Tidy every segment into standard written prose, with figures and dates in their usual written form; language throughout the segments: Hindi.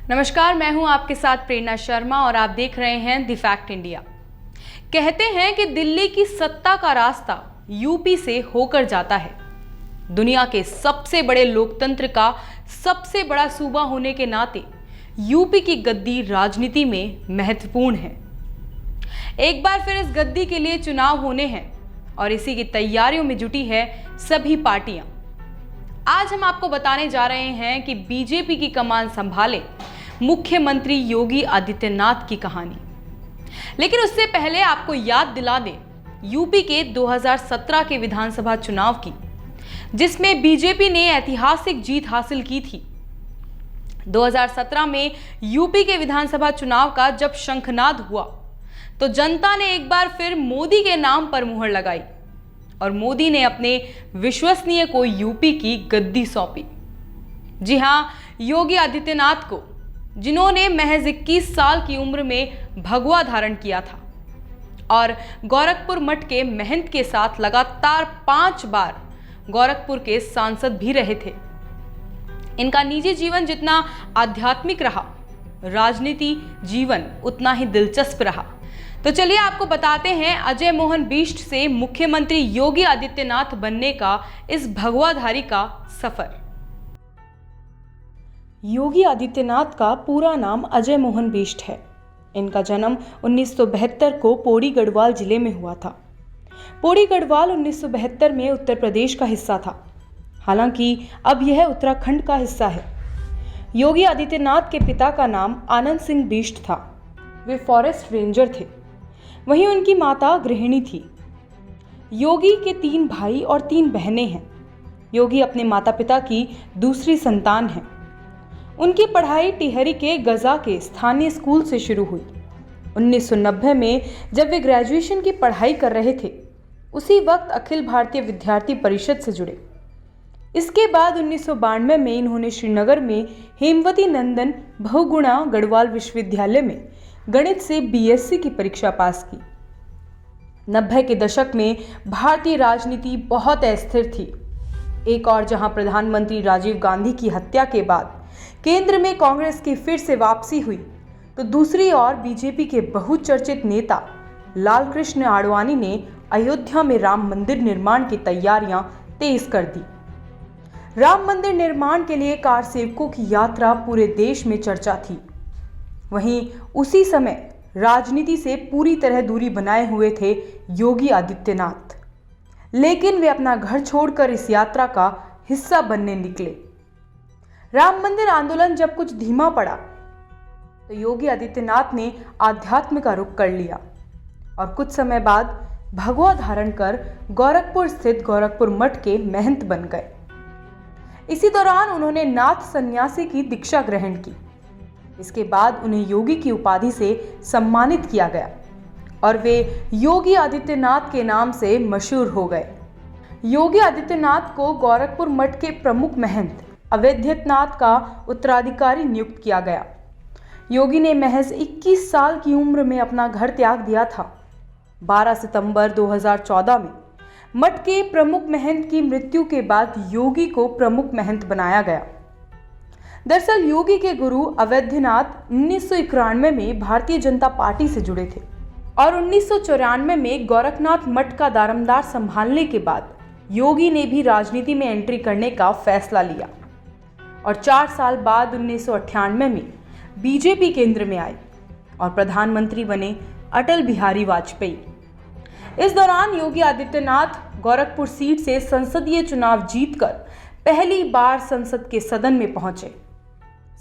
नमस्कार, मैं हूं आपके साथ प्रेरणा शर्मा और आप देख रहे हैं द फैक्ट इंडिया। कहते हैं कि दिल्ली की सत्ता का रास्ता यूपी से होकर जाता है। दुनिया के सबसे बड़े लोकतंत्र का सबसे बड़ा सूबा होने के नाते यूपी की गद्दी राजनीति में महत्वपूर्ण है। एक बार फिर इस गद्दी के लिए चुनाव होने हैं और इसी की तैयारियों में जुटी है सभी पार्टियां। आज हम आपको बताने जा रहे हैं कि बीजेपी की कमान संभाले मुख्यमंत्री योगी आदित्यनाथ की कहानी। लेकिन उससे पहले आपको याद दिला दें यूपी के 2017 के विधानसभा चुनाव की, जिसमें बीजेपी ने ऐतिहासिक जीत हासिल की थी। 2017 में यूपी के विधानसभा चुनाव का जब शंखनाद हुआ तो जनता ने एक बार फिर मोदी के नाम पर मुहर लगाई और मोदी ने अपने विश्वसनीय को यूपी की गद्दी सौंपी। जी हां, योगी आदित्यनाथ को, जिन्होंने महज 21 साल की उम्र में भगवा धारण किया था और गोरखपुर मठ के महंत के साथ लगातार 5 बार गोरखपुर के सांसद भी रहे थे। इनका निजी जीवन जितना आध्यात्मिक रहा, राजनीति जीवन उतना ही दिलचस्प रहा। तो चलिए आपको बताते हैं अजय मोहन बिष्ट से मुख्यमंत्री योगी आदित्यनाथ बनने का इस भगवाधारी का सफर। योगी आदित्यनाथ का पूरा नाम अजय मोहन बिष्ट है। इनका जन्म 1972 को पौड़ी गढ़वाल जिले में हुआ था। पौड़ी गढ़वाल 1972 में उत्तर प्रदेश का हिस्सा था, हालांकि अब यह उत्तराखंड का हिस्सा है। योगी आदित्यनाथ के पिता का नाम आनंद सिंह बिष्ट था। वे फॉरेस्ट रेंजर थे। वहीं उनकी माता गृहिणी थी। योगी के 3 भाई और 3 बहनें हैं। योगी अपने माता पिता की दूसरी संतान है। उनकी पढ़ाई टिहरी के गजा के स्थानीय स्कूल से शुरू हुई। 1990 में जब वे ग्रेजुएशन की पढ़ाई कर रहे थे, उसी वक्त अखिल भारतीय विद्यार्थी परिषद से जुड़े। इसके बाद 1992 में इन्होंने श्रीनगर में हेमवती नंदन बहुगुणा गढ़वाल विश्वविद्यालय में गणित से बीएससी की परीक्षा पास की। 90 के दशक में भारतीय राजनीति बहुत अस्थिर थी। एक और जहां प्रधानमंत्री राजीव गांधी की हत्या के बाद केंद्र में कांग्रेस की फिर से वापसी हुई, तो दूसरी ओर बीजेपी के बहुचर्चित नेता लालकृष्ण आडवाणी ने अयोध्या में राम मंदिर निर्माण की तैयारियां तेज कर दी। राम मंदिर निर्माण के लिए कार सेवकों की यात्रा पूरे देश में चर्चा थी। वहीं उसी समय राजनीति से पूरी तरह दूरी बनाए हुए थे योगी आदित्यनाथ, लेकिन वे अपना घर छोड़कर इस यात्रा का हिस्सा बनने निकले। राम मंदिर आंदोलन जब कुछ धीमा पड़ा तो योगी आदित्यनाथ ने आध्यात्म का रुख कर लिया और कुछ समय बाद भगवा धारण कर गोरखपुर स्थित गोरखपुर मठ के महंत बन गए। इसी दौरान उन्होंने नाथ सन्यासी की दीक्षा ग्रहण की। इसके बाद उन्हें योगी की उपाधि से सम्मानित किया गया और वे योगी आदित्यनाथ के नाम से मशहूर हो गए। योगी आदित्यनाथ को गोरखपुर मठ के प्रमुख महंत अवैधनाथ का उत्तराधिकारी नियुक्त किया गया। योगी ने महज 21 साल की उम्र में अपना घर त्याग दिया था। 12 सितंबर 2014 में मठ के प्रमुख महंत की मृत्यु के बाद योगी को प्रमुख महंत बनाया गया। दरअसल योगी के गुरु अवैधनाथ 1991 में भारतीय जनता पार्टी से जुड़े थे और 1994 में गोरखनाथ मठ का दारोमदार संभालने के बाद योगी ने भी राजनीति में एंट्री करने का फैसला लिया और 4 साल बाद 1998 में बीजेपी केंद्र में आई और प्रधानमंत्री बने अटल बिहारी वाजपेयी। इस दौरान योगी आदित्यनाथ गोरखपुर सीट से संसदीय चुनाव जीतकर पहली बार संसद के सदन में पहुंचे।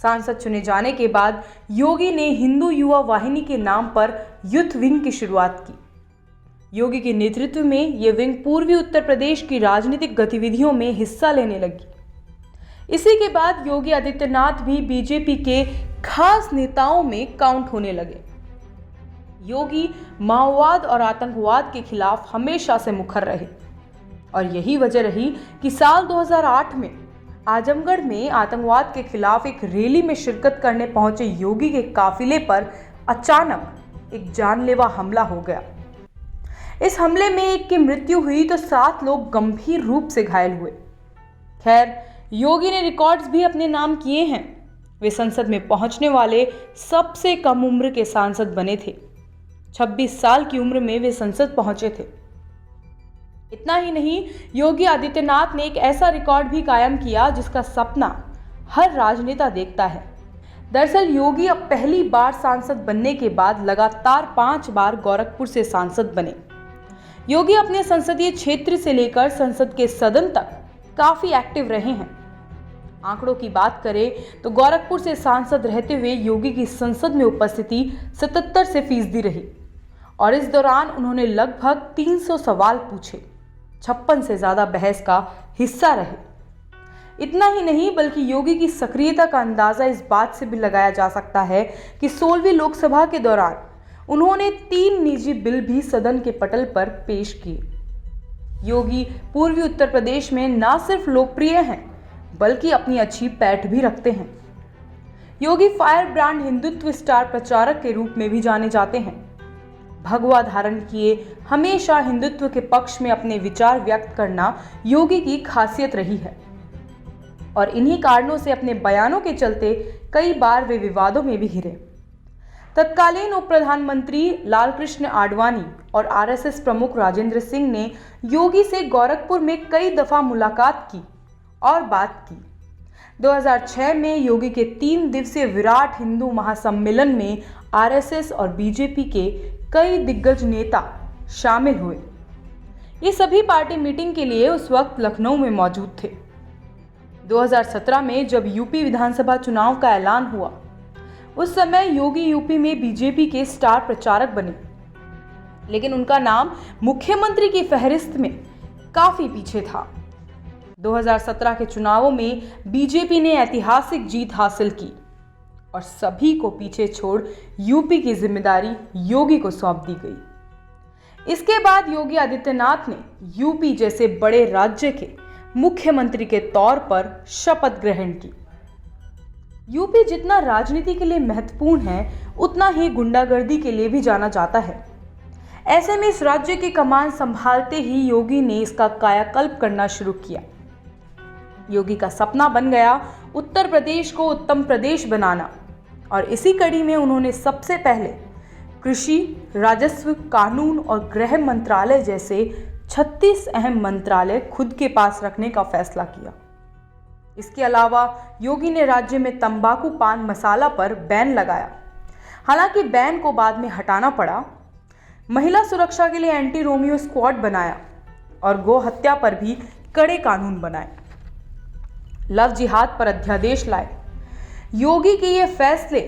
सांसद चुने जाने के बाद योगी ने हिंदू युवा वाहिनी के नाम पर यूथ विंग की शुरुआत की। योगी के नेतृत्व में यह विंग पूर्वी उत्तर प्रदेश की राजनीतिक गतिविधियों में हिस्सा लेने लगी। इसी के बाद योगी आदित्यनाथ भी बीजेपी के खास नेताओं में काउंट होने लगे। योगी माओवाद और आतंकवाद के खिलाफ हमेशा से मुखर रहे और यही वजह रही कि साल 2008 में आजमगढ़ में आतंकवाद के खिलाफ एक रैली में शिरकत करने पहुंचे योगी के काफिले पर अचानक एक जानलेवा हमला हो गया। इस हमले में एक की मृत्यु हुई तो 7 लोग गंभीर रूप से घायल हुए। खैर, योगी ने रिकॉर्ड्स भी अपने नाम किए हैं। वे संसद में पहुंचने वाले सबसे कम उम्र के सांसद बने थे। 26 साल की उम्र में वे संसद पहुंचे थे। इतना ही नहीं, योगी आदित्यनाथ ने एक ऐसा रिकॉर्ड भी कायम किया जिसका सपना हर राजनेता देखता है। दरअसल योगी अब पहली बार सांसद बनने के बाद लगातार 5 बार गोरखपुर से सांसद बने। योगी अपने संसदीय क्षेत्र से लेकर संसद के सदन तक काफी एक्टिव रहे हैं। आंकड़ों की बात करें तो गोरखपुर से सांसद रहते हुए योगी की संसद में उपस्थिति 77% रही और इस दौरान उन्होंने लगभग 300 सवाल पूछे, 56 से ज्यादा बहस का हिस्सा रहे। इतना ही नहीं बल्कि योगी की सक्रियता का अंदाजा इस बात से भी लगाया जा सकता है कि 16वीं लोकसभा के दौरान उन्होंने 3 निजी बिल भी सदन के पटल पर पेश किए। योगी पूर्वी उत्तर प्रदेश में न सिर्फ लोकप्रिय हैं बल्कि अपनी अच्छी पैठ भी रखते हैं। योगी फायर ब्रांड हिंदुत्व स्टार प्रचारक के रूप में भी जाने जाते हैं। भगवा धारण किए हमेशा हिंदुत्व के पक्ष में अपने विचार व्यक्त करना योगी की खासियत रही है और इन्हीं कारणों से अपने बयानों के चलते कई बार वे विवादों में भी घिरे। तत्कालीन उप प्रधानमंत्री लालकृष्ण आडवाणी और आरएसएस प्रमुख राजेंद्र सिंह ने योगी से गोरखपुर में कई दफा मुलाकात की और बात की। 2006 में योगी के 3 दिवसीय विराट हिंदू महासम्मेलन में आरएसएस और बीजेपी के कई दिग्गज नेता शामिल हुए। ये सभी पार्टी मीटिंग के लिए उस वक्त लखनऊ में मौजूद थे। 2017 में जब यूपी विधानसभा चुनाव का ऐलान हुआ, उस समय योगी यूपी में बीजेपी के स्टार प्रचारक बने, लेकिन उनका नाम मुख्यमंत्री की फहरिस्त में काफी पीछे था। 2017 के चुनावों में बीजेपी ने ऐतिहासिक जीत हासिल की और सभी को पीछे छोड़ यूपी की जिम्मेदारी योगी को सौंप दी गई। इसके बाद योगी आदित्यनाथ ने यूपी जैसे बड़े राज्य के मुख्यमंत्री के तौर पर शपथ ग्रहण की। यूपी जितना राजनीति के लिए महत्वपूर्ण है, उतना ही गुंडागर्दी के लिए भी जाना जाता है। ऐसे में इस राज्य की कमान संभालते ही योगी ने इसका कायाकल्प करना शुरू किया। योगी का सपना बन गया उत्तर प्रदेश को उत्तम प्रदेश बनाना और इसी कड़ी में उन्होंने सबसे पहले कृषि, राजस्व, कानून और गृह मंत्रालय जैसे 36 अहम मंत्रालय खुद के पास रखने का फैसला किया। इसके अलावा योगी ने राज्य में तंबाकू, पान मसाला पर बैन लगाया। हालांकि बैन को बाद में हटाना पड़ा। महिला सुरक्षा के लिए एंटी रोमियो स्क्वाड बनाया और गौ हत्या पर भी कड़े कानून बनाए। लव जिहाद पर अध्यादेश लाए। योगी के ये फैसले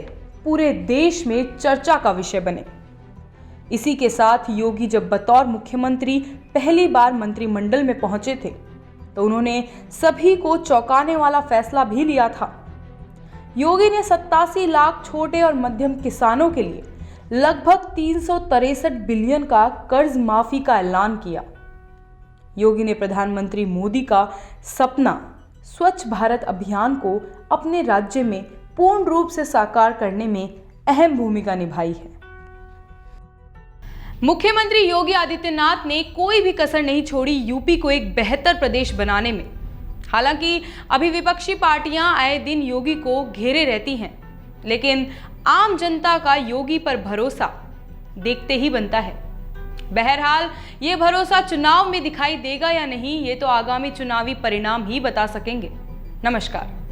पूरे देश में चर्चा का विषय बने। इसी के साथ योगी जब बतौर मुख्यमंत्री पहली बार मंत्रिमंडल में पहुंचे थे तो उन्होंने सभी को चौंकाने वाला फैसला भी लिया था। योगी ने 87 लाख छोटे और मध्यम किसानों के लिए लगभग 363 बिलियन का कर्ज माफी का ऐलान किया। योगी ने प्रधानमंत्री मोदी का सपना स्वच्छ भारत अभियान को अपने राज्य में पूर्ण रूप से साकार करने में अहम भूमिका निभाई है। मुख्यमंत्री योगी आदित्यनाथ ने कोई भी कसर नहीं छोड़ी यूपी को एक बेहतर प्रदेश बनाने में। हालांकि अभी विपक्षी पार्टियां आए दिन योगी को घेरे रहती हैं, लेकिन आम जनता का योगी पर भरोसा देखते ही बनता है। बहरहाल ये भरोसा चुनाव में दिखाई देगा या नहीं, ये तो आगामी चुनावी परिणाम ही बता सकेंगे। नमस्कार।